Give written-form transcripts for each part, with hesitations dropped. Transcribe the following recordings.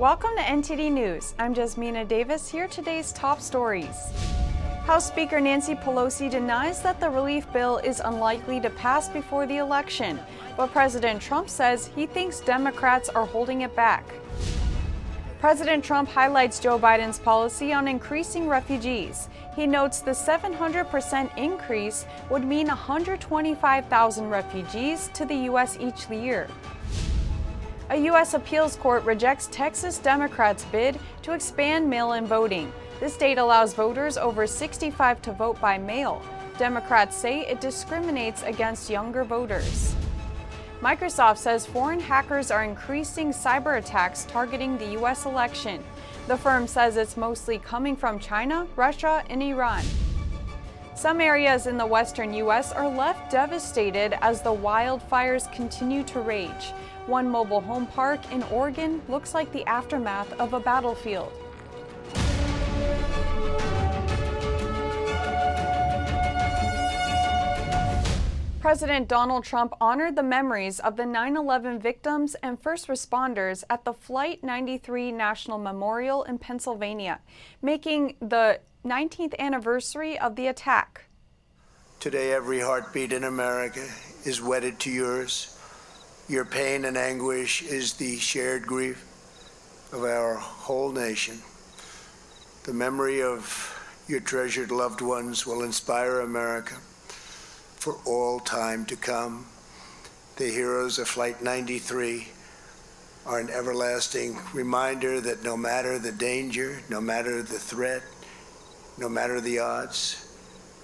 Welcome to NTD News. I'm Jasmina Davis. Here are today's top stories. House Speaker Nancy Pelosi denies that the relief bill is unlikely to pass before the election, but President Trump says he thinks Democrats are holding it back. President Trump highlights Joe Biden's policy on increasing refugees. He notes the 700% increase would mean 125,000 refugees to the U.S. each year. A U.S. appeals court rejects Texas Democrats' bid to expand mail-in voting. The state allows voters over 65 to vote by mail. Democrats say it discriminates against younger voters. Microsoft says foreign hackers are increasing cyber attacks targeting the U.S. election. The firm says it's mostly coming from China, Russia, and Iran. Some areas in the western U.S. are left devastated as the wildfires continue to rage. One mobile home park in Oregon looks like the aftermath of a battlefield. President Donald Trump honored the memories of the 9/11 victims and first responders at the Flight 93 National Memorial in Pennsylvania, making the 19th anniversary of the attack. Today, every heartbeat in America is wedded to yours. Your pain and anguish is the shared grief of our whole nation. The memory of your treasured loved ones will inspire America for all time to come. The heroes of Flight 93 are an everlasting reminder that no matter the danger, no matter the threat, no matter the odds,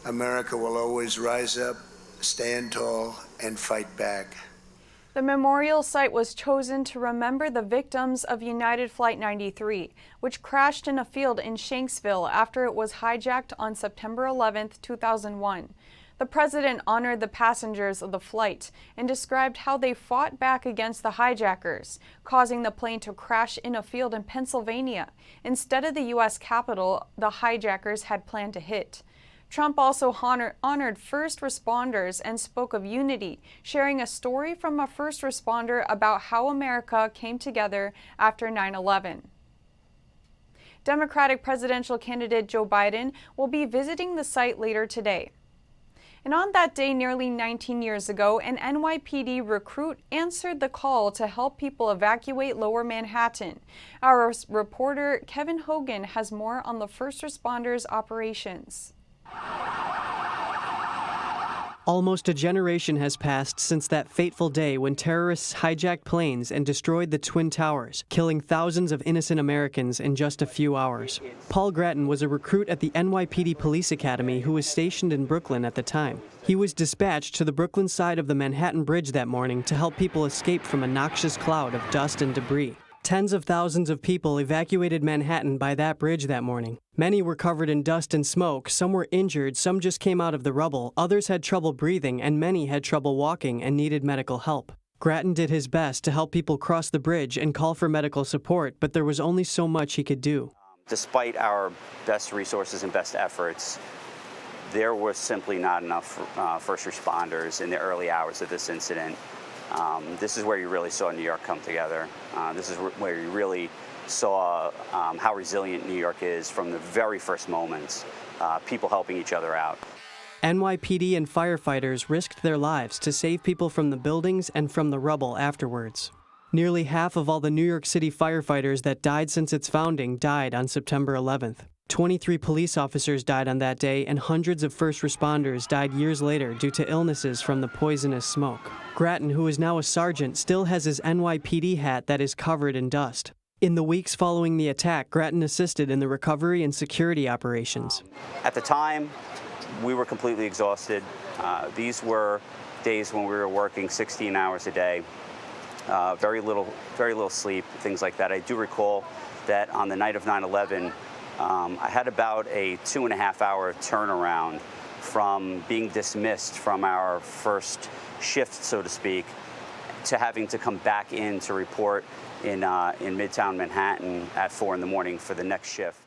America will always rise up, stand tall, and fight back. The memorial site was chosen to remember the victims of United Flight 93, which crashed in a field in Shanksville after it was hijacked on September 11, 2001. The president honored the passengers of the flight and described how they fought back against the hijackers, causing the plane to crash in a field in Pennsylvania instead of the U.S. Capitol the hijackers had planned to hit. Trump also honored first responders and spoke of unity, sharing a story from a first responder about how America came together after 9/11. Democratic presidential candidate Joe Biden will be visiting the site later today. And on that day, nearly 19 years ago, an NYPD recruit answered the call to help people evacuate Lower Manhattan. Our reporter Kevin Hogan has more on the first responders' operations. Almost a generation has passed since that fateful day when terrorists hijacked planes and destroyed the Twin Towers, killing thousands of innocent Americans in just a few hours. Paul Grattan was a recruit at the NYPD Police Academy who was stationed in Brooklyn at the time. He was dispatched to the Brooklyn side of the Manhattan Bridge that morning to help people escape from a noxious cloud of dust and debris. Tens of thousands of people evacuated Manhattan by that bridge that morning. Many were covered in dust and smoke, some were injured, some just came out of the rubble, others had trouble breathing, and many had trouble walking and needed medical help. Grattan did his best to help people cross the bridge and call for medical support, but there was only so much he could do. Despite our best resources and best efforts, there was simply not enough first responders in the early hours of this incident. This is where you really saw New York come together. This is where you really saw how resilient New York is from the very first moments, people helping each other out. NYPD and firefighters risked their lives to save people from the buildings and from the rubble afterwards. Nearly half of all the New York City firefighters that died since its founding died on September 11th. 23 police officers died on that day, and hundreds of first responders died years later due to illnesses from the poisonous smoke. Grattan, who is now a sergeant, still has his NYPD hat that is covered in dust. In the weeks following the attack, Grattan assisted in the recovery and security operations. At the time, we were completely exhausted. These were days when we were working 16 hours a day, very little sleep, things like that. I do recall that on the night of 9/11, I had about a 2.5-hour turnaround from being dismissed from our first shift, so to speak, to having to come back in to report in Midtown Manhattan at 4 in the morning for the next shift.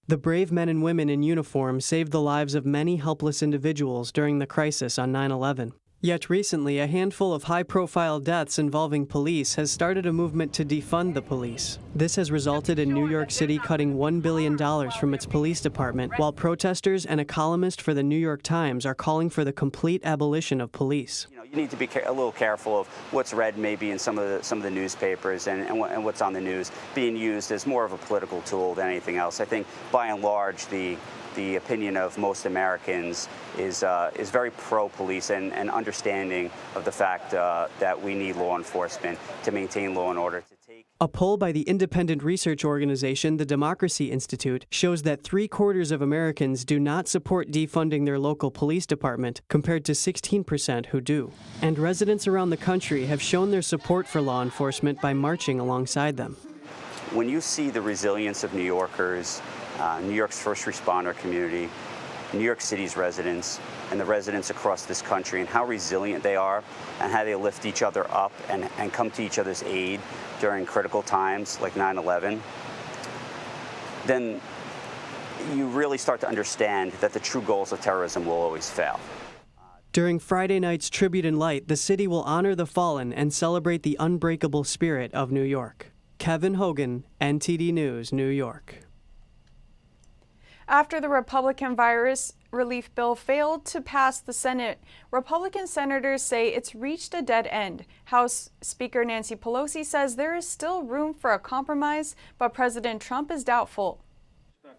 The brave men and women in uniform saved the lives of many helpless individuals during the crisis on 9/11. Yet recently, a handful of high-profile deaths involving police has started a movement to defund the police. This has resulted in New York City cutting $1 billion from its police department, while protesters and a columnist for the New York Times are calling for the complete abolition of police. You need to be a little careful of what's read maybe in some of the newspapers and what's on the news being used as more of a political tool than anything else. I think by and large the opinion of most Americans is very pro-police and understanding of the fact that we need law enforcement to maintain law and order. A poll by the independent research organization, the Democracy Institute, shows that 3/4 of Americans do not support defunding their local police department, compared to 16% who do. And residents around the country have shown their support for law enforcement by marching alongside them. When you see the resilience of New Yorkers, New York's first responder community, New York City's residents, and the residents across this country, and how resilient they are, and how they lift each other up and come to each other's aid during critical times like 9/11, then you really start to understand that the true goals of terrorism will always fail. During Friday night's Tribute in Light, the city will honor the fallen and celebrate the unbreakable spirit of New York. Kevin Hogan, NTD News, New York. After the Republican virus relief bill failed to pass the Senate, Republican senators say it's reached a dead end. House Speaker Nancy Pelosi says there is still room for a compromise, but President Trump is doubtful.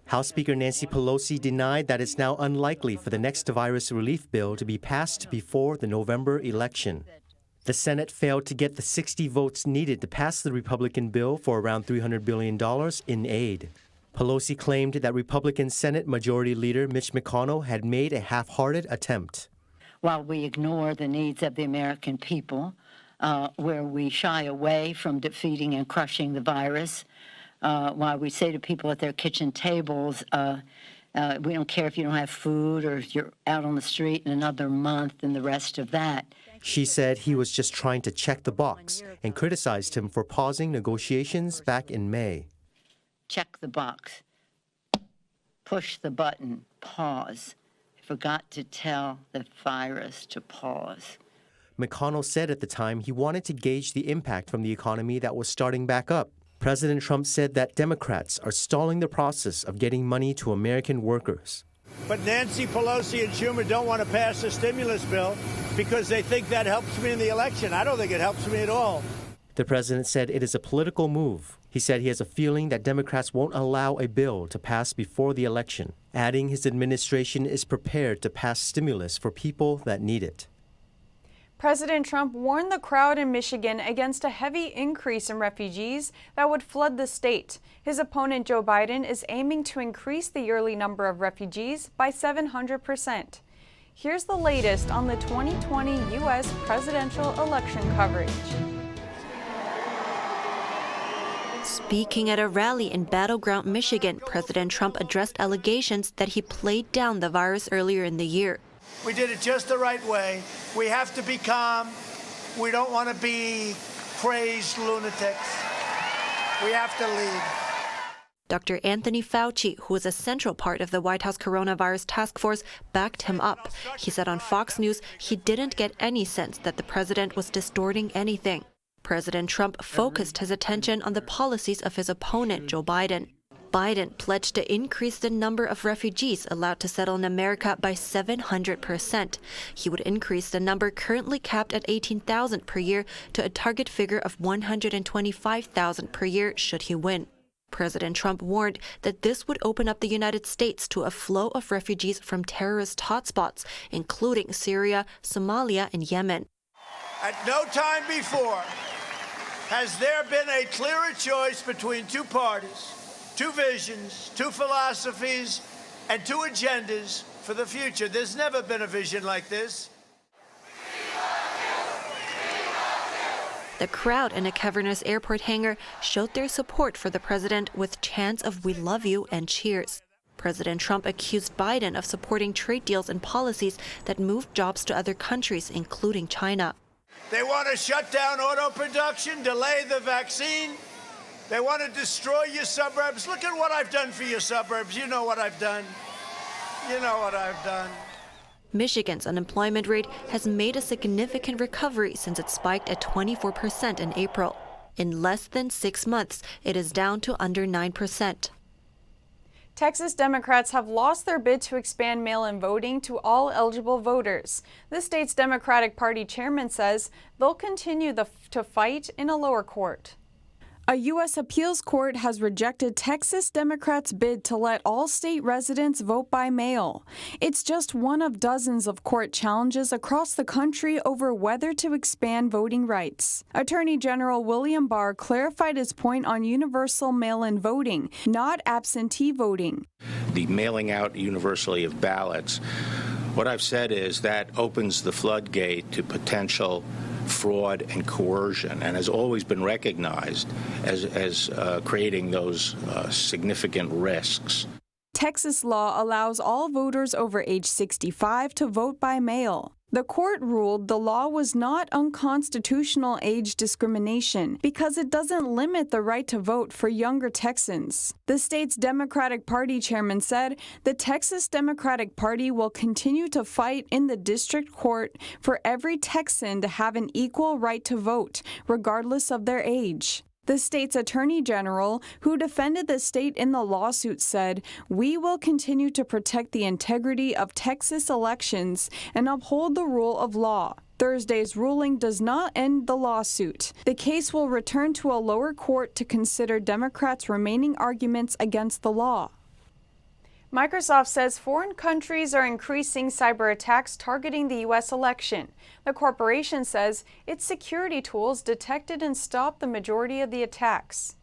House Speaker Nancy Pelosi denied that it's now unlikely for the next virus relief bill to be passed before the November election. The Senate failed to get the 60 votes needed to pass the Republican bill for around $300 billion in aid. Pelosi claimed that Republican Senate Majority Leader Mitch McConnell had made a half-hearted attempt. While we ignore the needs of the American people, where we shy away from defeating and crushing the virus, while we say to people at their kitchen tables, we don't care if you don't have food or if you're out on the street in another month and the rest of that. She said he was just trying to check the box and criticized him for pausing negotiations back in May. Check the box, push the button, pause. I forgot to tell the virus to pause. McConnell said at the time he wanted to gauge the impact from the economy that was starting back up. President Trump said that Democrats are stalling the process of getting money to American workers. But Nancy Pelosi and Schumer don't want to pass a stimulus bill because they think that helps me in the election. I don't think it helps me at all. The president said it is a political move. He said he has a feeling that Democrats won't allow a bill to pass before the election, adding his administration is prepared to pass stimulus for people that need it. President Trump warned the crowd in Michigan against a heavy increase in refugees that would flood the state. His opponent, Joe Biden, is aiming to increase the yearly number of refugees by 700%. Here's the latest on the 2020 U.S. presidential election coverage. Speaking at a rally in Battleground, Michigan, President Trump addressed allegations that he played down the virus earlier in the year. We did it just the right way. We have to be calm. We don't want to be crazed lunatics. We have to lead. Dr. Anthony Fauci, who is a central part of the White House coronavirus task force, backed him up. He said on Fox News he didn't get any sense that the president was distorting anything. President Trump focused his attention on the policies of his opponent, Joe Biden. Biden pledged to increase the number of refugees allowed to settle in America by 700%. He would increase the number currently capped at 18,000 per year to a target figure of 125,000 per year should he win. President Trump warned that this would open up the United States to a flow of refugees from terrorist hotspots, including Syria, Somalia, and Yemen. At no time before has there been a clearer choice between two parties, two visions, two philosophies, and two agendas for the future. There's never been a vision like this. The crowd in a cavernous airport hangar showed their support for the president with chants of "We love you" and cheers. President Trump accused Biden of supporting trade deals and policies that moved jobs to other countries, including China. They want to shut down auto production, delay the vaccine. They want to destroy your suburbs. Look at what I've done for your suburbs. You know what I've done. You know what I've done. Michigan's unemployment rate has made a significant recovery since it spiked at 24% in April. In less than 6 months, it is down to under 9%. Texas Democrats have lost their bid to expand mail-in voting to all eligible voters. The state's Democratic Party chairman says they'll continue to fight in a lower court. A U.S. appeals court has rejected Texas Democrats' bid to let all state residents vote by mail. It's just one of dozens of court challenges across the country over whether to expand voting rights. Attorney General William Barr clarified his point on universal mail-in voting, not absentee voting. The mailing out universally of ballots, what I've said is that opens the floodgate to potential fraud and coercion, and has always been recognized as creating those significant risks. Texas law allows all voters over age 65 to vote by mail. The court ruled the law was not unconstitutional age discrimination because it doesn't limit the right to vote for younger Texans. The state's Democratic Party chairman said the Texas Democratic Party will continue to fight in the district court for every Texan to have an equal right to vote, regardless of their age. The state's attorney general, who defended the state in the lawsuit, said, "We will continue to protect the integrity of Texas elections and uphold the rule of law." Thursday's ruling does not end the lawsuit. The case will return to a lower court to consider Democrats' remaining arguments against the law. Microsoft says foreign countries are increasing cyber attacks targeting the U.S. election. The corporation says its security tools detected and stopped the majority of the attacks.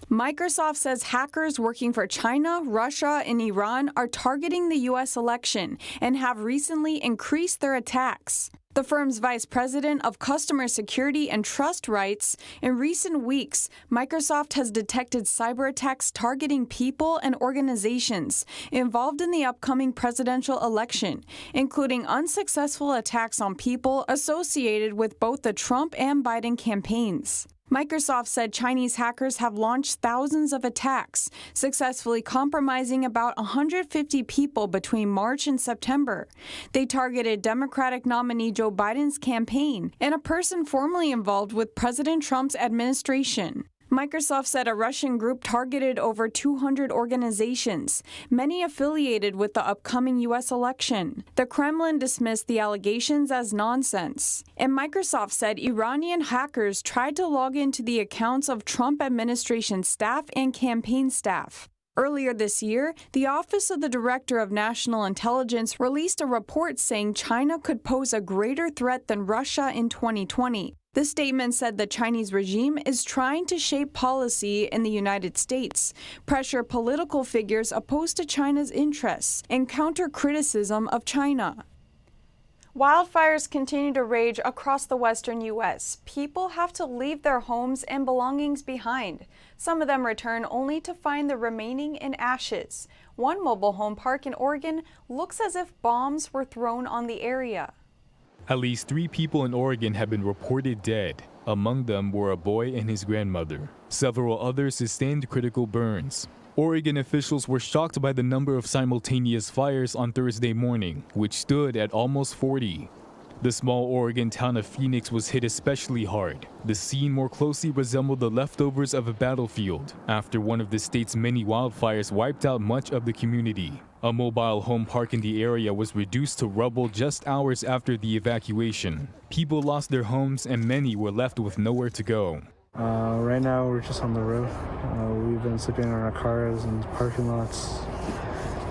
Microsoft says hackers working for China, Russia, and Iran are targeting the U.S. election and have recently increased their attacks. The firm's vice president of customer security and trust writes, "In recent weeks, Microsoft has detected cyber attacks targeting people and organizations involved in the upcoming presidential election, including unsuccessful attacks on people associated with both the Trump and Biden campaigns." Microsoft said Chinese hackers have launched thousands of attacks, successfully compromising about 150 people between March and September. They targeted Democratic nominee Joe Biden's campaign and a person formerly involved with President Trump's administration. Microsoft said a Russian group targeted over 200 organizations, many affiliated with the upcoming U.S. election. The Kremlin dismissed the allegations as nonsense. And Microsoft said Iranian hackers tried to log into the accounts of Trump administration staff and campaign staff. Earlier this year, the Office of the Director of National Intelligence released a report saying China could pose a greater threat than Russia in 2020. The statement said the Chinese regime is trying to shape policy in the United States, pressure political figures opposed to China's interests, and counter criticism of China. Wildfires continue to rage across the western U.S. People have to leave their homes and belongings behind. Some of them return only to find the remaining in ashes. One mobile home park in Oregon looks as if bombs were thrown on the area. At least 3 people in Oregon have been reported dead. Among them were a boy and his grandmother. Several others sustained critical burns. Oregon officials were shocked by the number of simultaneous fires on Thursday morning, which stood at almost 40. The small Oregon town of Phoenix was hit especially hard. The scene more closely resembled the leftovers of a battlefield after one of the state's many wildfires wiped out much of the community. A mobile home park in the area was reduced to rubble just hours after the evacuation. People lost their homes and many were left with nowhere to go. Right now we're just on the roof. We've been sleeping in our cars and parking lots.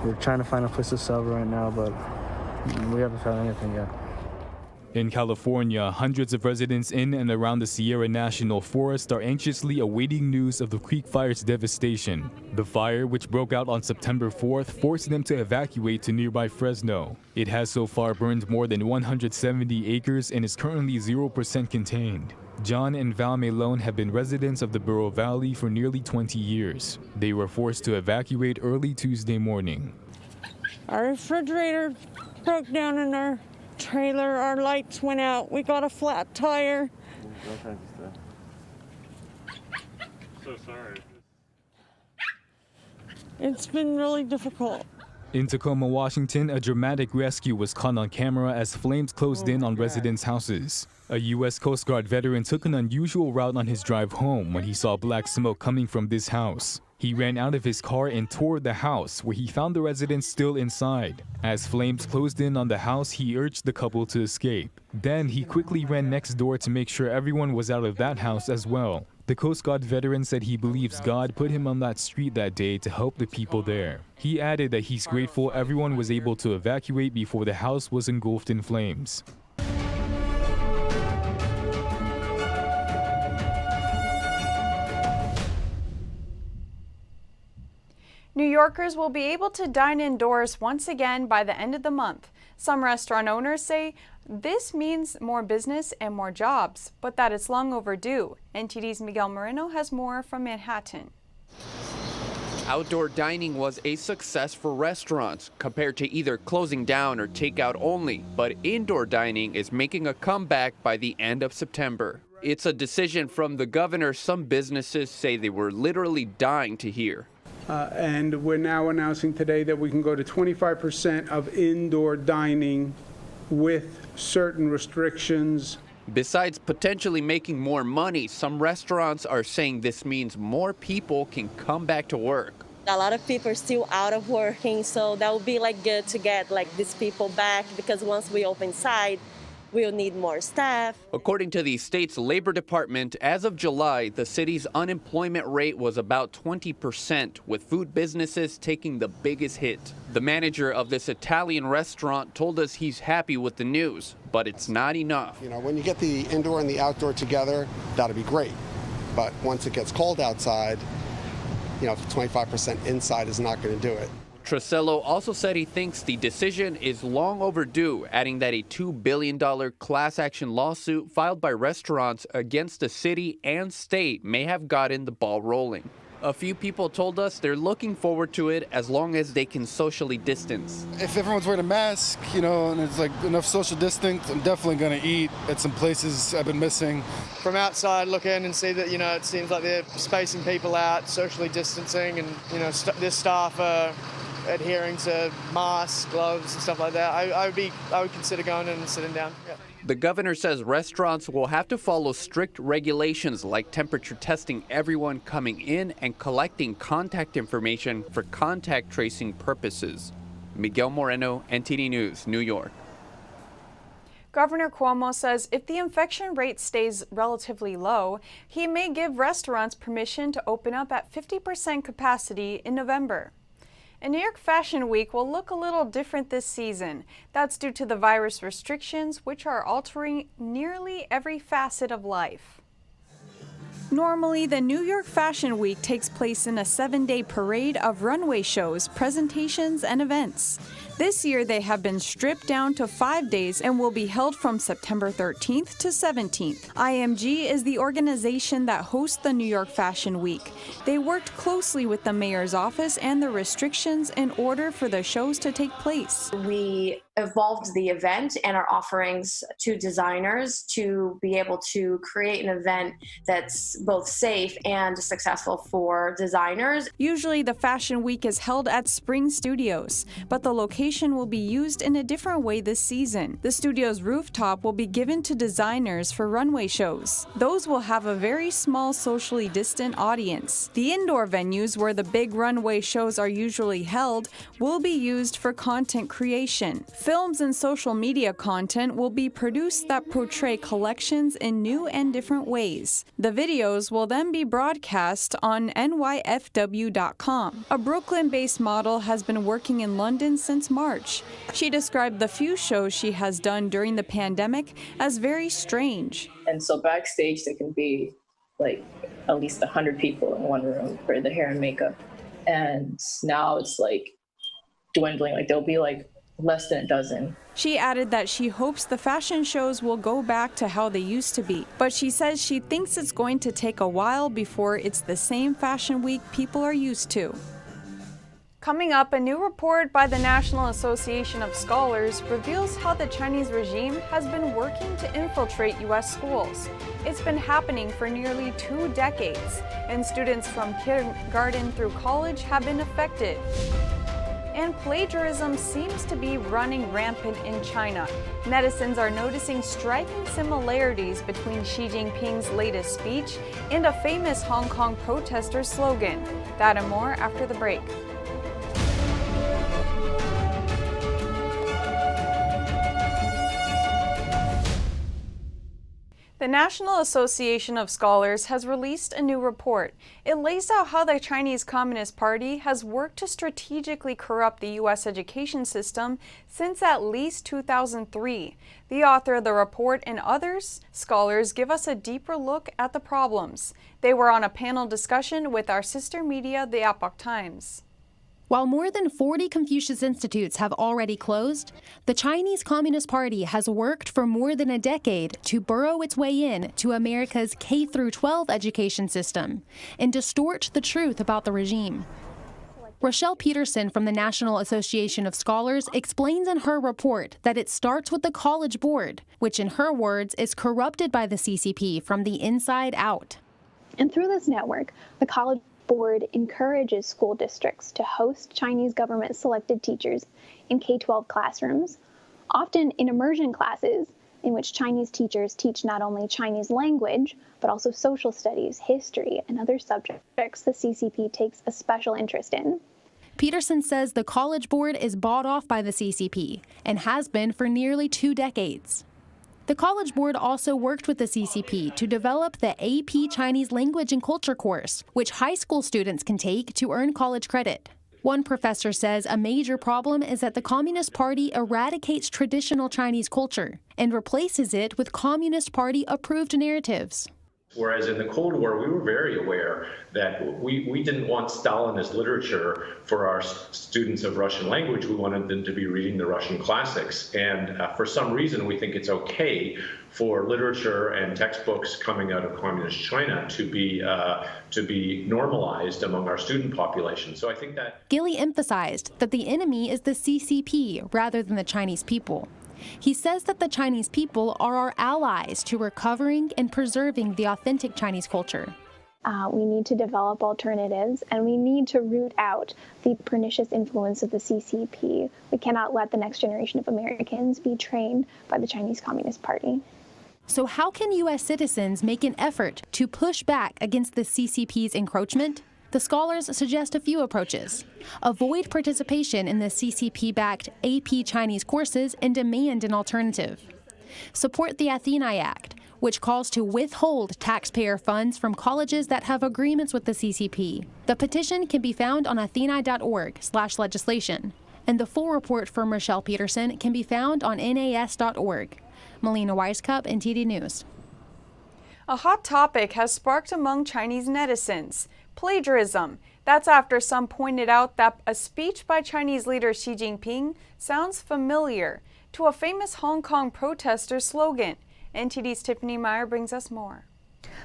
We're trying to find a place to sell right now, but we haven't found anything yet. In California, hundreds of residents in and around the Sierra National Forest are anxiously awaiting news of the Creek Fire's devastation. The fire, which broke out on September 4th, forced them to evacuate to nearby Fresno. It has so far burned more than 170 acres and is currently 0% contained. John and Val Malone have been residents of the Burro Valley for nearly 20 years. They were forced to evacuate early Tuesday morning. Our refrigerator broke down in our trailer, our lights went out, we got a flat tire. All kinds of stuff. So sorry. It's been really difficult. In Tacoma, Washington, a dramatic rescue was caught on camera as flames closed in on residents' houses. A U.S. Coast Guard veteran took an unusual route on his drive home when he saw black smoke coming from this house. He ran out of his car and toward the house, where he found the residents still inside. As flames closed in on the house, he urged the couple to escape. Then he quickly ran next door to make sure everyone was out of that house as well. The Coast Guard veteran said he believes God put him on that street that day to help the people there. He added that he's grateful everyone was able to evacuate before the house was engulfed in flames. New Yorkers will be able to dine indoors once again by the end of the month. Some restaurant owners say this means more business and more jobs, but that it's long overdue. NTD's Miguel Moreno has more from Manhattan. Outdoor dining was a success for restaurants compared to either closing down or takeout only, but indoor dining is making a comeback by the end of September. It's a decision from the governor some businesses say they were literally dying to hear. And we're now announcing today that we can go to 25% of indoor dining with certain restrictions. Besides potentially making more money, some restaurants are saying this means more people can come back to work. A lot of people are still out of working, so that would be good to get these people back, because once we open inside, we'll need more staff. According to the state's labor department, as of July, the city's unemployment rate was about 20%, with food businesses taking the biggest hit. The manager of this Italian restaurant told us he's happy with the news, but it's not enough. When you get the indoor and the outdoor together, that'll be great. But once it gets cold outside, 25% inside is not going to do it. Trusello also said he thinks the decision is long overdue, adding that a $2 billion class action lawsuit filed by restaurants against the city and state may have gotten the ball rolling. A few people told us they're looking forward to it as long as they can socially distance. If everyone's wearing a mask, and it's enough social distance, I'm definitely going to eat at some places I've been missing. From outside, look in and see that, it seems like they're spacing people out, socially distancing, and, this staff are adhering to masks, gloves, and stuff like that. I would consider going in and sitting down. Yeah. The governor says restaurants will have to follow strict regulations like temperature testing everyone coming in and collecting contact information for contact tracing purposes. Miguel Moreno, NTD News, New York. Governor Cuomo says if the infection rate stays relatively low, he may give restaurants permission to open up at 50% capacity in November. And New York Fashion Week will look a little different this season. That's due to the virus restrictions, which are altering nearly every facet of life. Normally, the New York Fashion Week takes place in a 7-day parade of runway shows, presentations, and events. This year, they have been stripped down to 5 days and will be held from September 13th to 17th. IMG is the organization that hosts the New York Fashion Week. They worked closely with the mayor's office and the restrictions in order for the shows to take place. We evolved the event and our offerings to designers to be able to create an event that's both safe and successful for designers. Usually the Fashion Week is held at Spring Studios, but the location will be used in a different way this season. The studio's rooftop will be given to designers for runway shows. Those will have a very small socially distant audience. The indoor venues where the big runway shows are usually held will be used for content creation. Films and social media content will be produced that portray collections in new and different ways. The videos will then be broadcast on nyfw.com. A Brooklyn-based model has been working in London since March. She described the few shows she has done during the pandemic as very strange. And so backstage there can be at least 100 people in one room for the hair and makeup. And now it's dwindling, there'll be less than a dozen. She added that she hopes the fashion shows will go back to how they used to be, but she says she thinks it's going to take a while before it's the same fashion week people are used to. Coming up, a new report by the National Association of Scholars reveals how the Chinese regime has been working to infiltrate U.S. schools. It's been happening for nearly 2 decades, and students from kindergarten through college have been affected. and plagiarism seems to be running rampant in China. Netizens are noticing striking similarities between Xi Jinping's latest speech and a famous Hong Kong protester's slogan. That and more after the break. The National Association of Scholars has released a new report. It lays out how the Chinese Communist Party has worked to strategically corrupt the U.S. education system since at least 2003. The author of the report and others scholars give us a deeper look at the problems. They were on a panel discussion with our sister media, the Epoch Times. While more than 40 Confucius Institutes have already closed, the Chinese Communist Party has worked for more than a decade to burrow its way in to America's K-12 education system and distort the truth about the regime. Rochelle Peterson from the National Association of Scholars explains in her report that it starts with the College Board, which in her words is corrupted by the CCP from the inside out. And through this network, the College Board encourages school districts to host Chinese government-selected teachers in K-12 classrooms, often in immersion classes in which Chinese teachers teach not only Chinese language, but also social studies, history, and other subjects the CCP takes a special interest in. Peterson says the College Board is bought off by the CCP and has been for nearly 2 decades. The College Board also worked with the CCP to develop the AP Chinese Language and Culture course, which high school students can take to earn college credit. One professor says a major problem is that the Communist Party eradicates traditional Chinese culture and replaces it with Communist Party-approved narratives. Whereas in the Cold War, we were very aware that we didn't want Stalinist literature for our students of Russian language. We wanted them to be reading the Russian classics. And for some reason, we think it's okay for literature and textbooks coming out of communist China to be normalized among our student population. So I think that Gilly emphasized that the enemy is the CCP rather than the Chinese people. He says that the Chinese people are our allies to recovering and preserving the authentic Chinese culture. We need to develop alternatives, and we need to root out the pernicious influence of the CCP. We cannot let the next generation of Americans be trained by the Chinese Communist Party. So how can U.S. citizens make an effort to push back against the CCP's encroachment? The scholars suggest a few approaches. Avoid participation in the CCP-backed AP Chinese courses and demand an alternative. Support the Athena Act, which calls to withhold taxpayer funds from colleges that have agreements with the CCP. The petition can be found on athena.org/legislation. And the full report from Rochelle Peterson can be found on nas.org. Melina Weiskup, NTD News. A hot topic has sparked among Chinese netizens: plagiarism. That's after some pointed out that a speech by Chinese leader Xi Jinping sounds familiar to a famous Hong Kong protester's slogan. NTD's Tiffany Meyer brings us more.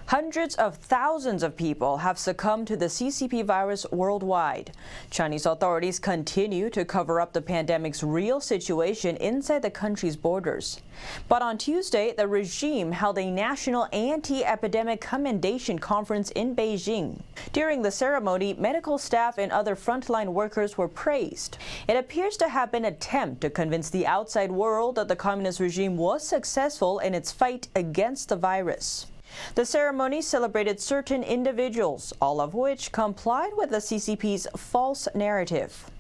Hundreds of thousands of people have succumbed to the CCP virus worldwide. Chinese authorities continue to cover up the pandemic's real situation inside the country's borders. But on Tuesday, the regime held a national anti-epidemic commendation conference in Beijing. During the ceremony, medical staff and other frontline workers were praised. It appears to have been an attempt to convince the outside world that the communist regime was successful in its fight against the virus. The ceremony celebrated certain individuals, all of which complied with the CCP's false narrative.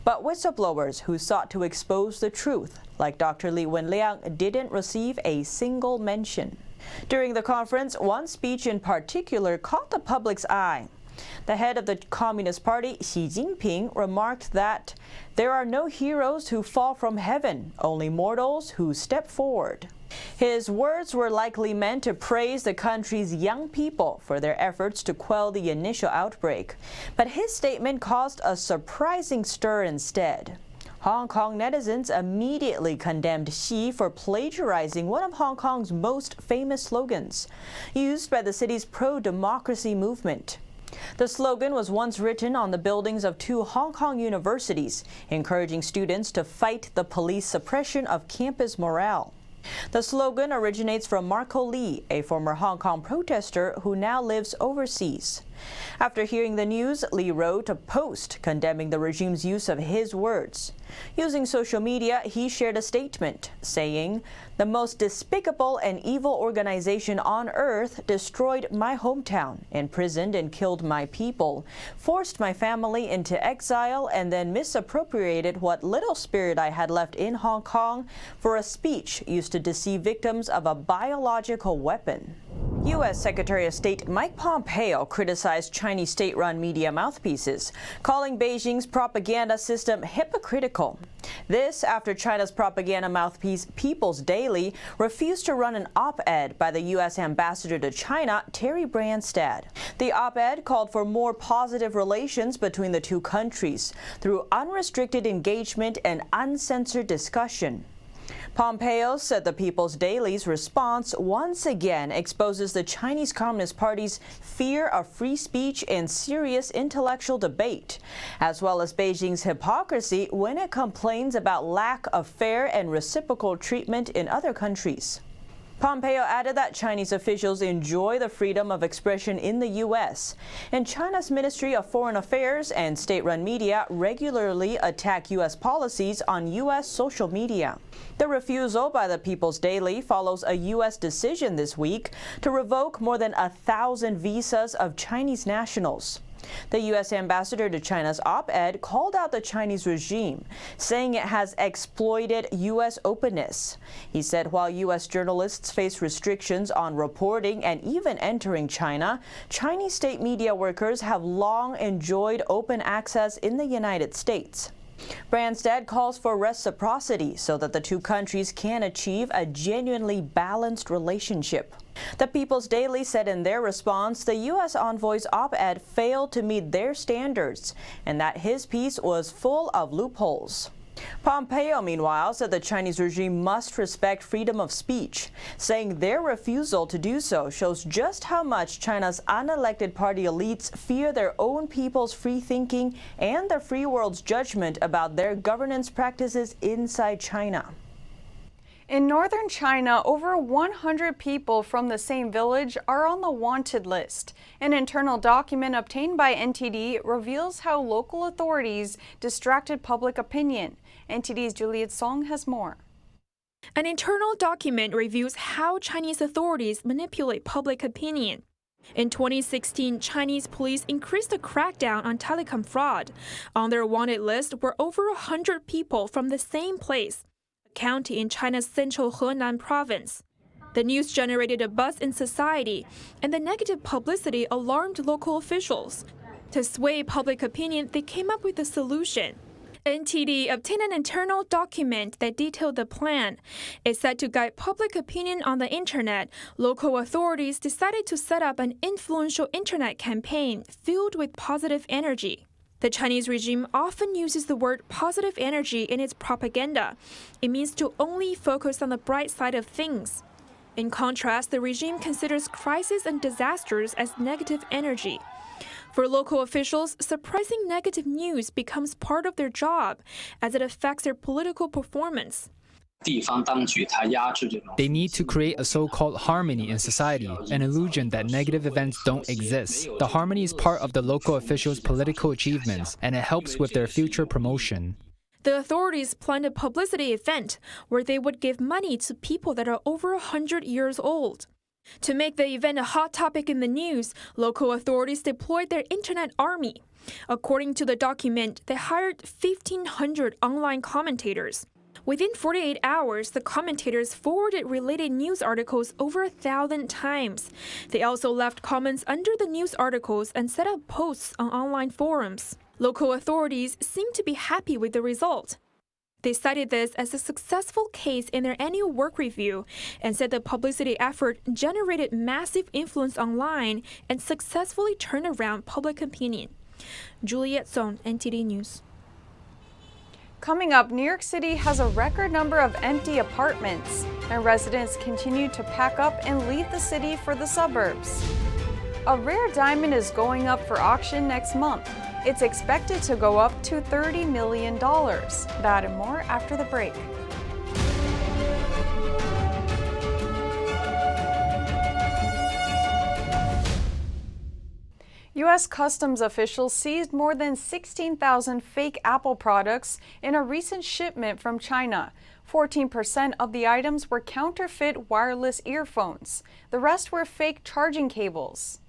But whistleblowers who sought to expose the truth, like Dr. Li Wenliang, didn't receive a single mention. During the conference, one speech in particular caught the public's eye. The head of the Communist Party, Xi Jinping, remarked that there are no heroes who fall from heaven, only mortals who step forward. His words were likely meant to praise the country's young people for their efforts to quell the initial outbreak. But his statement caused a surprising stir instead. Hong Kong netizens immediately condemned Xi for plagiarizing one of Hong Kong's most famous slogans, used by the city's pro-democracy movement. The slogan was once written on the buildings of 2 Hong Kong universities, encouraging students to fight the police suppression of campus morale. The slogan originates from Marco Lee, a former Hong Kong protester who now lives overseas. After hearing the news, Lee wrote a post condemning the regime's use of his words. Using social media, he shared a statement saying, "The most despicable and evil organization on earth destroyed my hometown, imprisoned and killed my people, forced my family into exile, and then misappropriated what little spirit I had left in Hong Kong for a speech used to deceive victims of a biological weapon." U.S. Secretary of State Mike Pompeo criticized Chinese state-run media mouthpieces, calling Beijing's propaganda system hypocritical. This after China's propaganda mouthpiece People's Daily refused to run an op-ed by the U.S. ambassador to China, Terry Branstad. The op-ed called for more positive relations between the two countries through unrestricted engagement and uncensored discussion. Pompeo said the People's Daily's response once again exposes the Chinese Communist Party's fear of free speech and serious intellectual debate, as well as Beijing's hypocrisy when it complains about lack of fair and reciprocal treatment in other countries. Pompeo added that Chinese officials enjoy the freedom of expression in the U.S., and China's Ministry of Foreign Affairs and state-run media regularly attack U.S. policies on U.S. social media. The refusal by the People's Daily follows a U.S. decision this week to revoke more than 1,000 visas of Chinese nationals. The U.S. ambassador to China's op-ed called out the Chinese regime, saying it has exploited U.S. openness. He said while U.S. journalists face restrictions on reporting and even entering China, Chinese state media workers have long enjoyed open access in the United States. Branstad calls for reciprocity so that the two countries can achieve a genuinely balanced relationship. The People's Daily said in their response the U.S. envoy's op-ed failed to meet their standards and that his piece was full of loopholes. Pompeo, meanwhile, said the Chinese regime must respect freedom of speech, saying their refusal to do so shows just how much China's unelected party elites fear their own people's free thinking and the free world's judgment about their governance practices inside China. In northern China, over 100 people from the same village are on the wanted list. An internal document obtained by NTD reveals how local authorities distracted public opinion. NTD's Juliet Song has more. An internal document reviews how Chinese authorities manipulate public opinion. In 2016, Chinese police increased the crackdown on telecom fraud. On their wanted list were over 100 people from the same place, county in China's central Henan province. The news generated a buzz in society, and the negative publicity alarmed local officials. To sway public opinion, they came up with a solution. NTD obtained an internal document that detailed the plan. It said to guide public opinion on the internet, local authorities decided to set up an influential internet campaign filled with positive energy. The Chinese regime often uses the word positive energy in its propaganda. It means to only focus on the bright side of things. In contrast, the regime considers crises and disasters as negative energy. For local officials, suppressing negative news becomes part of their job as it affects their political performance. They need to create a so-called harmony in society, an illusion that negative events don't exist. The harmony is part of the local officials' political achievements, and it helps with their future promotion. The authorities planned a publicity event where they would give money to people that are over 100 years old. To make the event a hot topic in the news, local authorities deployed their internet army. According to the document, they hired 1,500 online commentators. Within 48 hours, the commentators forwarded related news articles over 1,000 times. They also left comments under the news articles and set up posts on online forums. Local authorities seemed to be happy with the result. They cited this as a successful case in their annual work review and said the publicity effort generated massive influence online and successfully turned around public opinion. Juliet Song, NTD News. Coming up, New York City has a record number of empty apartments, and residents continue to pack up and leave the city for the suburbs. A rare diamond is going up for auction next month. It's expected to go up to $30 million. That and more after the break. U.S. Customs officials seized more than 16,000 fake Apple products in a recent shipment from China. 14% of the items were counterfeit wireless earphones. The rest were fake charging cables.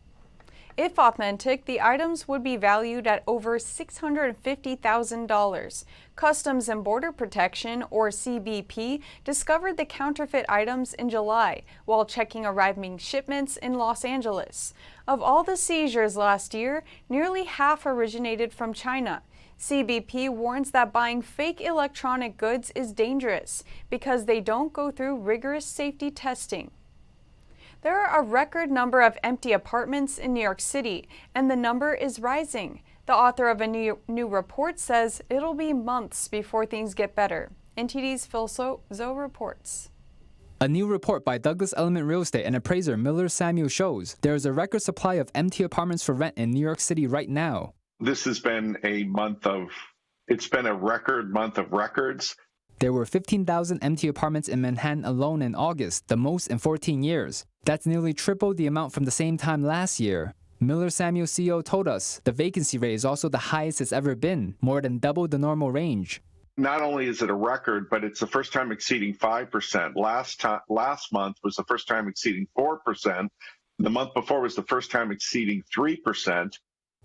If authentic, the items would be valued at over $650,000. Customs and Border Protection, or CBP, discovered the counterfeit items in July while checking arriving shipments in Los Angeles. Of all the seizures last year, nearly half originated from China. CBP warns that buying fake electronic goods is dangerous because they don't go through rigorous safety testing. There are a record number of empty apartments in New York City, and the number is rising. The author of a new report says it'll be months before things get better. NTD's Phil Zoe reports. A new report by Douglas Elliman Real Estate and appraiser Miller Samuel shows there is a record supply of empty apartments for rent in New York City right now. This has been a record month of records. There were 15,000 empty apartments in Manhattan alone in August, the most in 14 years. That's nearly triple the amount from the same time last year. Miller Samuel CEO told us the vacancy rate is also the highest it's ever been, more than double the normal range. Not only is it a record, but it's the first time exceeding 5%. Last month was the first time exceeding 4%. The month before was the first time exceeding 3%.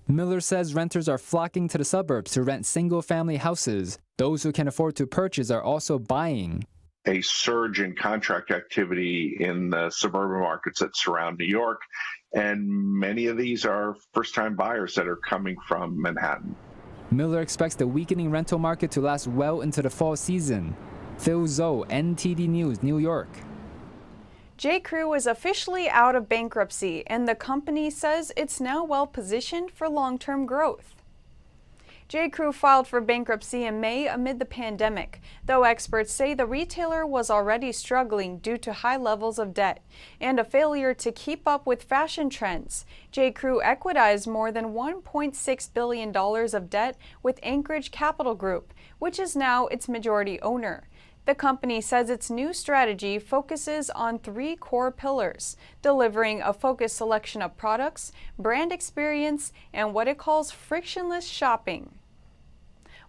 Miller says renters are flocking to the suburbs to rent single-family houses. Those who can afford to purchase are also buying. A surge in contract activity in the suburban markets that surround New York, and many of these are first-time buyers that are coming from Manhattan. Miller expects the weakening rental market to last well into the fall season. Phil Zoe, NTD News, New York. J.Crew is officially out of bankruptcy, and the company says it's now well positioned for long-term growth. J.Crew filed for bankruptcy in May amid the pandemic, though experts say the retailer was already struggling due to high levels of debt and a failure to keep up with fashion trends. J.Crew equitized more than $1.6 billion of debt with Anchorage Capital Group, which is now its majority owner. The company says its new strategy focuses on 3 core pillars: delivering a focused selection of products, brand experience, and what it calls frictionless shopping.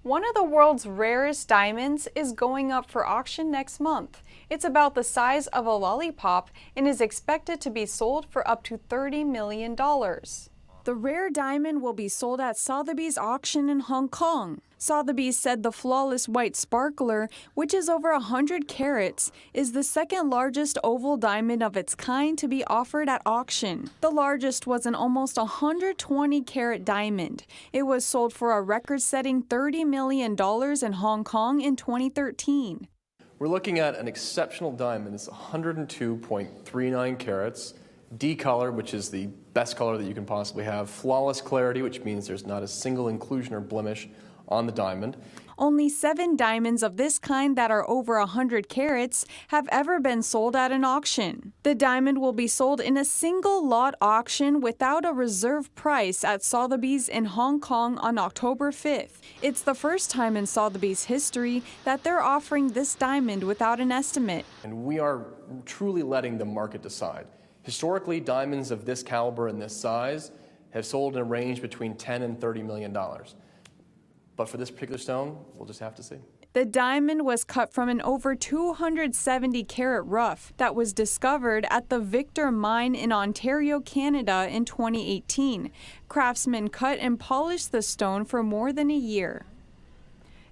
One of the world's rarest diamonds is going up for auction next month. It's about the size of a lollipop and is expected to be sold for up to $30 million. The rare diamond will be sold at Sotheby's auction in Hong Kong. Sotheby's said the flawless white sparkler, which is over 100 carats, is the second largest oval diamond of its kind to be offered at auction. The largest was an almost 120 carat diamond. It was sold for a record-setting $30 million in Hong Kong in 2013. We're looking at an exceptional diamond. It's 102.39 carats. D color, which is the best color that you can possibly have. Flawless clarity, which means there's not a single inclusion or blemish on the diamond. Only 7 diamonds of this kind that are over 100 carats have ever been sold at an auction. The diamond will be sold in a single lot auction without a reserve price at Sotheby's in Hong Kong on October 5th. It's the first time in Sotheby's history that they're offering this diamond without an estimate. And we are truly letting the market decide. Historically, diamonds of this caliber and this size have sold in a range between $10 and $30 million. But for this particular stone, we'll just have to see. The diamond was cut from an over 270 carat rough that was discovered at the Victor Mine in Ontario, Canada in 2018. Craftsmen cut and polished the stone for more than a year.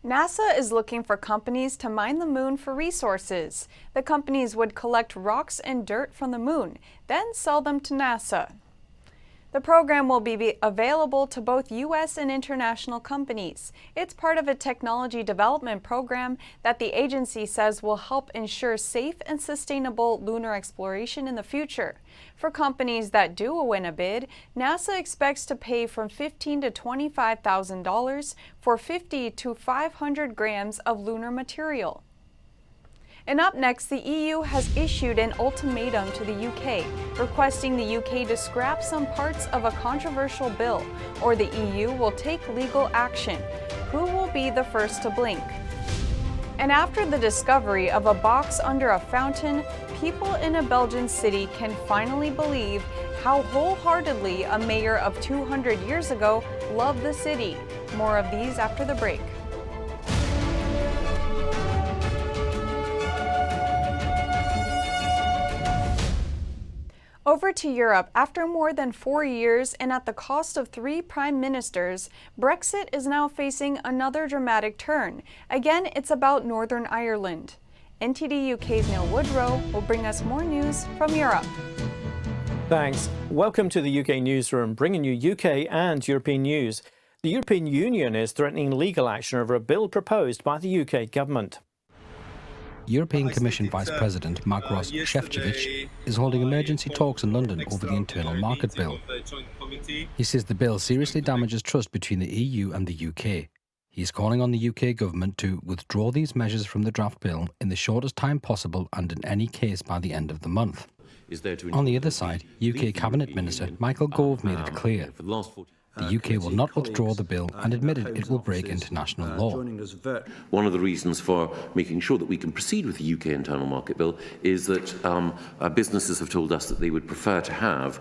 NASA is looking for companies to mine the moon for resources. The companies would collect rocks and dirt from the moon, then sell them to NASA. The program will be available to both U.S. and international companies. It's part of a technology development program that the agency says will help ensure safe and sustainable lunar exploration in the future. For companies that do win a bid, NASA expects to pay from $15,000 to $25,000 for 50 to 500 grams of lunar material. And up next, the EU has issued an ultimatum to the UK, requesting the UK to scrap some parts of a controversial bill, or the EU will take legal action. Who will be the first to blink? And after the discovery of a box under a fountain, people in a Belgian city can finally believe how wholeheartedly a mayor of 200 years ago loved the city. More of these after the break. Over to Europe. After more than 4 years and at the cost of 3 prime ministers, Brexit is now facing another dramatic turn. Again, it's about Northern Ireland. NTD UK's Neil Woodrow will bring us more news from Europe. Thanks. Welcome to the UK Newsroom, bringing you UK and European news. The European Union is threatening legal action over a bill proposed by the UK government. European Commission Vice President Maros Šefčovič is holding emergency talks in London over the Internal Market Bill. He says the bill seriously damages trust between the EU and the UK. He is calling on the UK government to withdraw these measures from the draft bill in the shortest time possible and in any case by the end of the month. On the other side, UK Cabinet Minister Michael Gove made it clear the UK will not withdraw the bill and admitted it will break international law. One of the reasons for making sure that we can proceed with the UK Internal Market Bill is that businesses have told us that they would prefer to have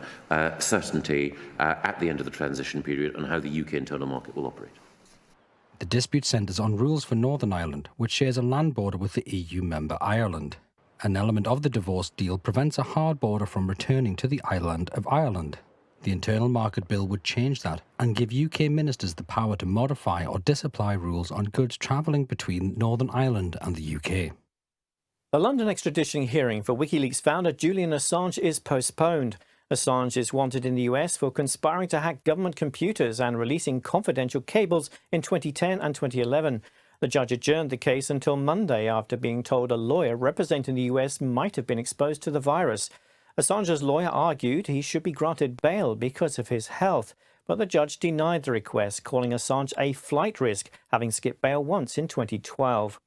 certainty at the end of the transition period on how the UK Internal Market will operate. The dispute centres on rules for Northern Ireland, which shares a land border with the EU member Ireland. An element of the divorce deal prevents a hard border from returning to the island of Ireland. The Internal Market Bill would change that and give UK ministers the power to modify or disapply rules on goods travelling between Northern Ireland and the UK. The London extradition hearing for WikiLeaks founder Julian Assange is postponed. Assange is wanted in the US for conspiring to hack government computers and releasing confidential cables in 2010 and 2011. The judge adjourned the case until Monday after being told a lawyer representing the US might have been exposed to the virus. Assange's lawyer argued he should be granted bail because of his health, but the judge denied the request, calling Assange a flight risk, having skipped bail once in 2012.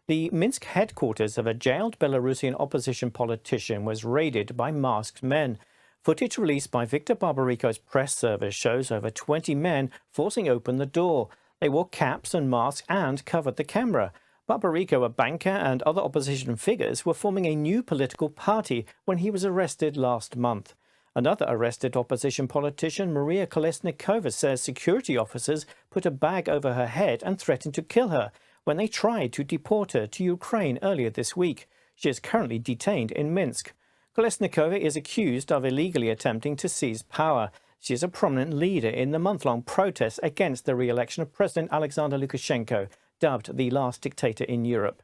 The Minsk headquarters of a jailed Belarusian opposition politician was raided by masked men. Footage released by Viktor Barbarico's press service shows over 20 men forcing open the door. They wore caps and masks and covered the camera. Barbarico, a banker, and other opposition figures were forming a new political party when he was arrested last month. Another arrested opposition politician, Maria Kolesnikova, says security officers put a bag over her head and threatened to kill her when they tried to deport her to Ukraine earlier this week. She is currently detained in Minsk. Kolesnikova is accused of illegally attempting to seize power. She is a prominent leader in the month-long protest against the re-election of President Alexander Lukashenko, dubbed the last dictator in Europe.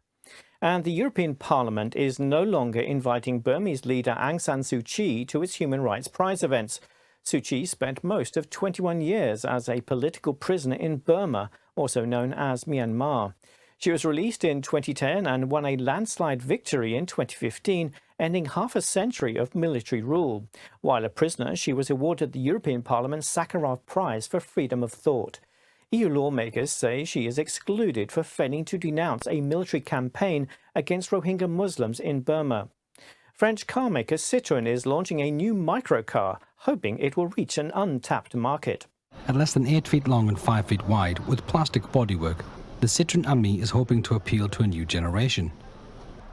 And the European Parliament is no longer inviting Burmese leader Aung San Suu Kyi to its Human Rights Prize events. Suu Kyi spent most of 21 years as a political prisoner in Burma, also known as Myanmar. She was released in 2010 and won a landslide victory in 2015, ending half a century of military rule. While a prisoner, she was awarded the European Parliament's Sakharov Prize for freedom of thought. EU lawmakers say she is excluded for failing to denounce a military campaign against Rohingya Muslims in Burma. French carmaker Citroën is launching a new microcar, hoping it will reach an untapped market. At less than 8 feet long and 5 feet wide, with plastic bodywork, the Citroën Ami is hoping to appeal to a new generation.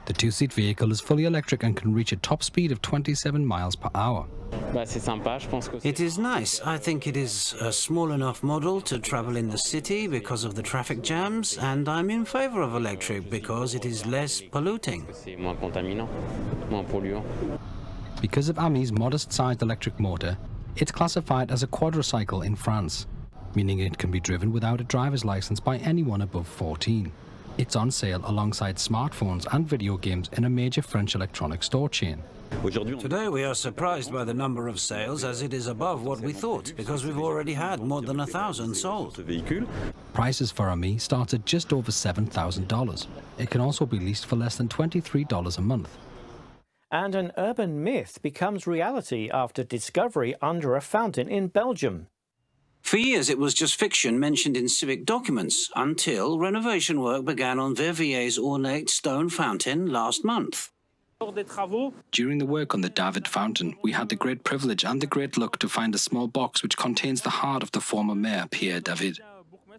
The two-seat vehicle is fully electric and can reach a top speed of 27 miles per hour. It is nice. I think it is a small enough model to travel in the city because of the traffic jams, and I'm in favor of electric because it is less polluting. Because of Ami's modest-sized electric motor, it's classified as a quadricycle in France, meaning it can be driven without a driver's license by anyone above 14. It's on sale alongside smartphones and video games in a major French electronics store chain. Today we are surprised by the number of sales, as it is above what we thought, because we've already had more than 1,000 sold. Prices for Ami start at just over $7,000. It can also be leased for less than $23 a month. And an urban myth becomes reality after discovery under a fountain in Belgium. For years it was just fiction mentioned in civic documents, until renovation work began on Vervier's ornate stone fountain last month. During the work on the David fountain, we had the great privilege and the great luck to find a small box which contains the heart of the former mayor, Pierre David.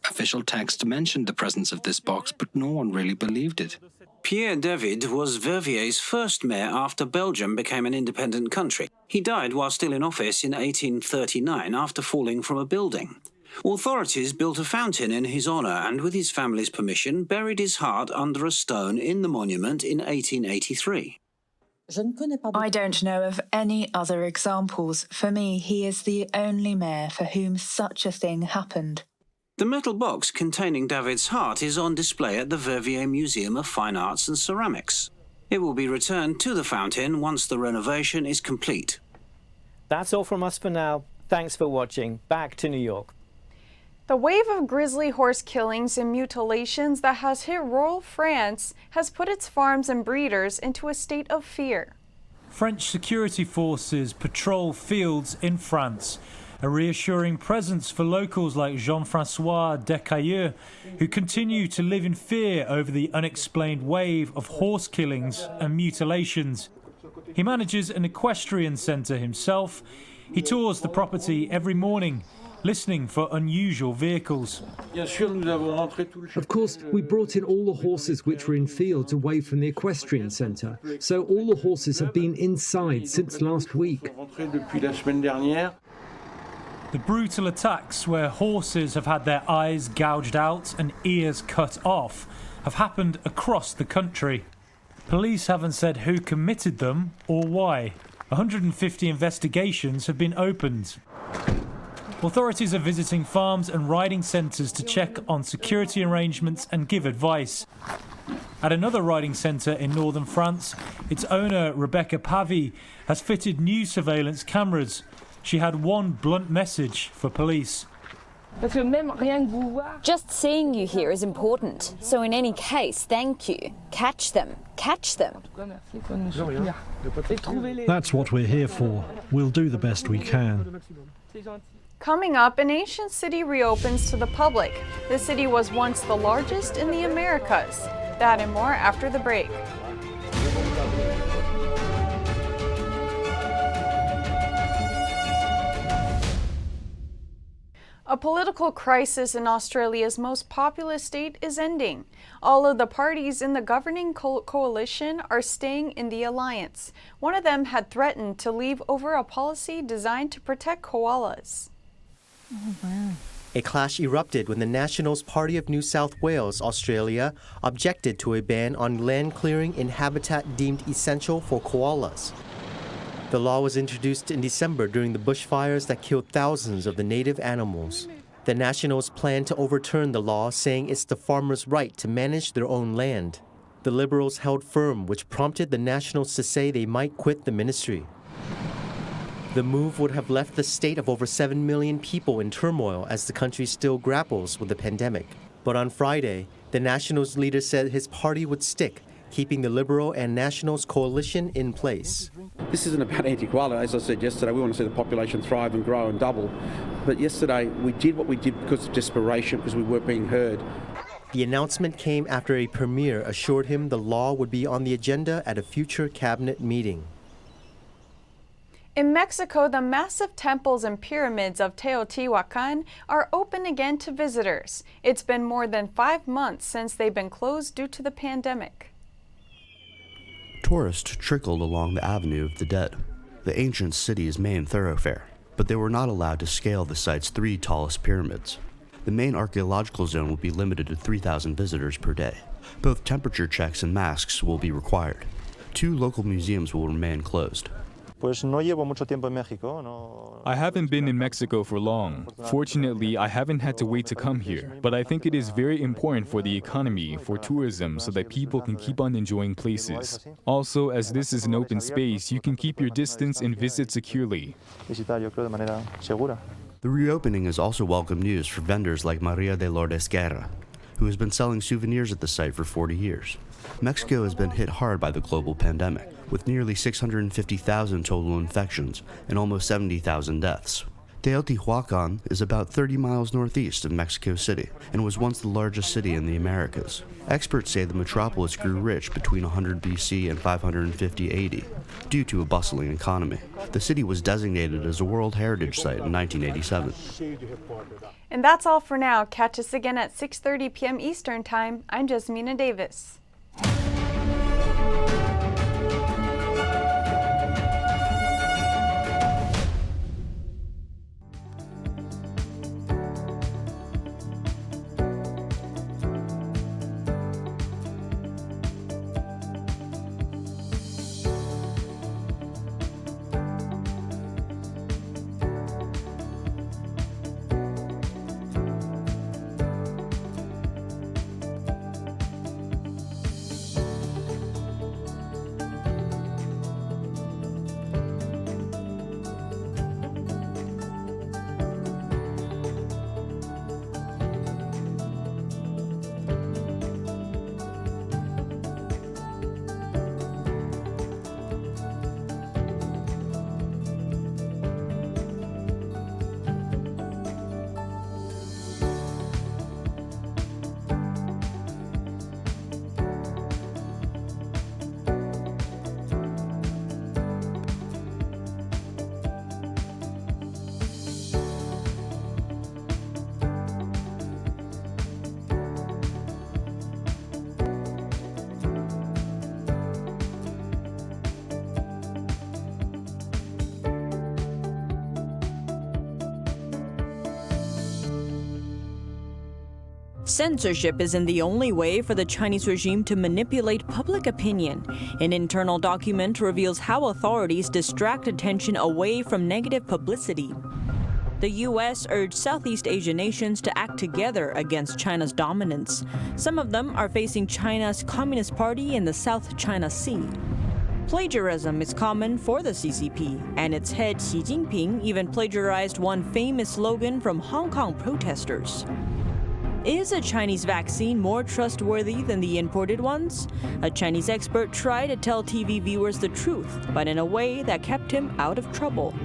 Official text mentioned the presence of this box, but no one really believed it. Pierre David was Vervier's first mayor after Belgium became an independent country. He died while still in office in 1839 after falling from a building. Authorities built a fountain in his honour and, with his family's permission, buried his heart under a stone in the monument in 1883. I don't know of any other examples. For me, he is the only mayor for whom such a thing happened. The metal box containing David's heart is on display at the Verviers Museum of Fine Arts and Ceramics. It will be returned to the fountain once the renovation is complete. That's all from us for now. Thanks for watching. Back to New York. The wave of grisly horse killings and mutilations that has hit rural France has put its farms and breeders into a state of fear. French security forces patrol fields in France, a reassuring presence for locals like Jean-François Decailleux, who continue to live in fear over the unexplained wave of horse killings and mutilations. He manages an equestrian centre himself. He tours the property every morning, listening for unusual vehicles. Of course, we brought in all the horses which were in fields away from the equestrian centre, so all the horses have been inside since last week. The brutal attacks where horses have had their eyes gouged out and ears cut off have happened across the country. Police haven't said who committed them or why. 150 investigations have been opened. Authorities are visiting farms and riding centres to check on security arrangements and give advice. At another riding centre in northern France, its owner, Rebecca Pavy, has fitted new surveillance cameras. She had one blunt message for police. Just seeing you here is important. So in any case, thank you. Catch them. Catch them. That's what we're here for. We'll do the best we can. Coming up, an ancient city reopens to the public. The city was once the largest in the Americas. That and more after the break. A political crisis in Australia's most populous state is ending. All of the parties in the governing coalition are staying in the alliance. One of them had threatened to leave over a policy designed to protect koalas. Oh, wow. A clash erupted when the Nationals Party of New South Wales, Australia, objected to a ban on land clearing in habitat deemed essential for koalas. The law was introduced in December during the bushfires that killed thousands of the native animals. The Nationals plan to overturn the law, saying it's the farmers' right to manage their own land. The Liberals held firm, which prompted the Nationals to say they might quit the ministry. The move would have left the state of over 7 million people in turmoil as the country still grapples with the pandemic. But on Friday, the Nationals leader said his party would stick, keeping the Liberal and Nationals coalition in place. This isn't about anti-koala. As I said yesterday, we want to see the population thrive and grow and double. But yesterday, we did what we did because of desperation, because we weren't being heard. The announcement came after a premier assured him the law would be on the agenda at a future cabinet meeting. In Mexico, the massive temples and pyramids of Teotihuacan are open again to visitors. It's been more than 5 months since they've been closed due to the pandemic. Tourists trickled along the Avenue of the Dead, the ancient city's main thoroughfare, but they were not allowed to scale the site's 3 tallest pyramids. The main archaeological zone will be limited to 3,000 visitors per day. Both temperature checks and masks will be required. 2 local museums will remain closed. I haven't been in Mexico for long. Fortunately, I haven't had to wait to come here. But I think it is very important for the economy, for tourism, so that people can keep on enjoying places. Also, as this is an open space, you can keep your distance and visit securely. The reopening is also welcome news for vendors like Maria de Lourdes Guerra, who has been selling souvenirs at the site for 40 years. Mexico has been hit hard by the global pandemic, with nearly 650,000 total infections and almost 70,000 deaths. Teotihuacan is about 30 miles northeast of Mexico City and was once the largest city in the Americas. Experts say the metropolis grew rich between 100 BC and 550 AD due to a bustling economy. The city was designated as a World Heritage Site in 1987. And that's all for now. Catch us again at 6:30 p.m. Eastern Time. I'm Jasmina Davis. Censorship isn't the only way for the Chinese regime to manipulate public opinion. An internal document reveals how authorities distract attention away from negative publicity. The U.S. urged Southeast Asian nations to act together against China's dominance. Some of them are facing China's Communist Party in the South China Sea. Plagiarism is common for the CCP, and its head Xi Jinping even plagiarized one famous slogan from Hong Kong protesters. Is a Chinese vaccine more trustworthy than the imported ones? A Chinese expert tried to tell TV viewers the truth, but in a way that kept him out of trouble.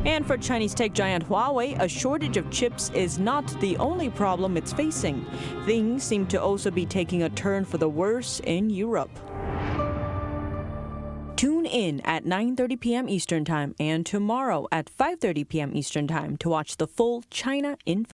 And for Chinese tech giant Huawei, a shortage of chips is not the only problem it's facing. Things seem to also be taking a turn for the worse in Europe. Tune in at 9:30 p.m. Eastern Time and tomorrow at 5:30 p.m. Eastern Time to watch the full China Infiltrate.